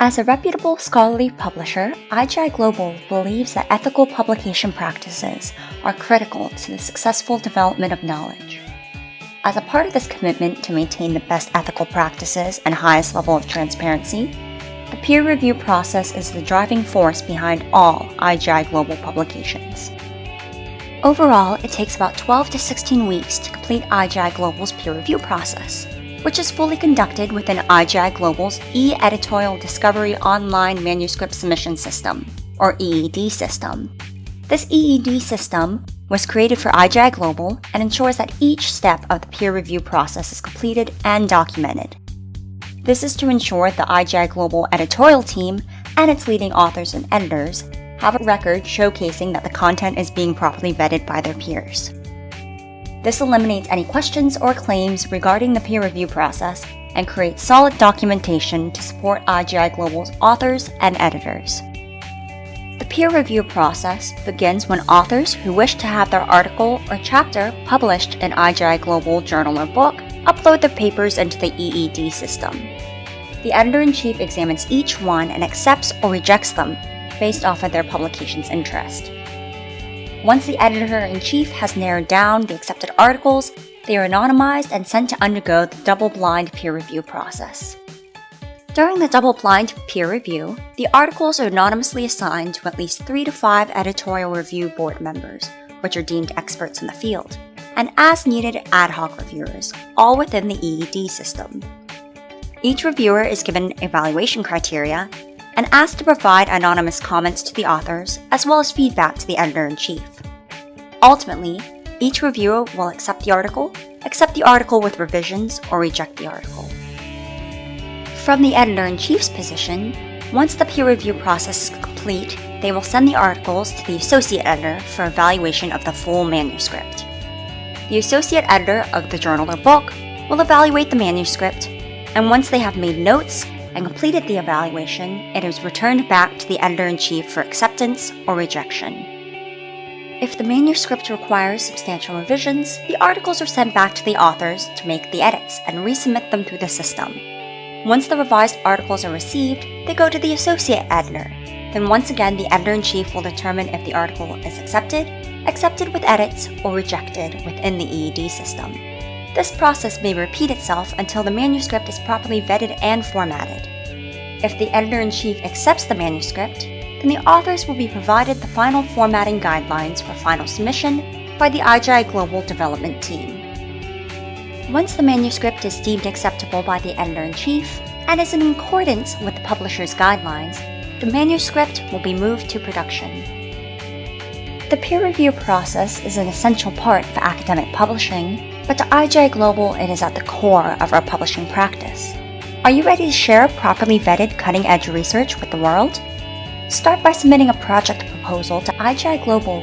As a reputable scholarly publisher, IGI Global believes that ethical publication practices are critical to the successful development of knowledge. As a part of this commitment to maintain the best ethical practices and highest level of transparency, the peer review process is the driving force behind all IGI Global publications. Overall, it takes about 12 to 16 weeks to complete IGI Global's peer review process, which is fully conducted within IGI Global's eEditorial Discovery Online Manuscript Submission System, or EED system. This EED system was created for IGI Global and ensures that each step of the peer review process is completed and documented. This is to ensure the IGI Global editorial team and its leading authors and editors have a record showcasing that the content is being properly vetted by their peers. This eliminates any questions or claims regarding the peer review process and creates solid documentation to support IGI Global's authors and editors. The peer review process begins when authors who wish to have their article or chapter published in IGI Global journal or book upload their papers into the EED system. The editor-in-chief examines each one and accepts or rejects them based off of their publication's interest. Once the editor-in-chief has narrowed down the accepted articles, they are anonymized and sent to undergo the double-blind peer review process. During the double-blind peer review, the articles are anonymously assigned to at least 3 to 5 editorial review board members, which are deemed experts in the field, and as-needed ad hoc reviewers, all within the EED system. Each reviewer is given evaluation criteria and asked to provide anonymous comments to the authors as well as feedback to the editor-in-chief. Ultimately, each reviewer will accept the article with revisions, or reject the article. From the editor-in-chief's position, once the peer review process is complete, they will send the articles to the associate editor for evaluation of the full manuscript. The associate editor of the journal or book will evaluate the manuscript, and once they have made notes and completed the evaluation, it is returned back to the editor-in-chief for acceptance or rejection. If the manuscript requires substantial revisions, the articles are sent back to the authors to make the edits and resubmit them through the system. Once the revised articles are received, they go to the associate editor. Then once again, the editor-in-chief will determine if the article is accepted with edits, or rejected within the EED system. This process may repeat itself until the manuscript is properly vetted and formatted. If the editor-in-chief accepts the manuscript, then the authors will be provided the final formatting guidelines for final submission by the IGI Global development team. Once the manuscript is deemed acceptable by the editor-in-chief and is in accordance with the publisher's guidelines, the manuscript will be moved to production. The peer review process is an essential part of academic publishing, but to IGI Global, it is at the core of our publishing practice. Are you ready to share properly vetted cutting-edge research with the world? Start by submitting a project proposal to IGI Global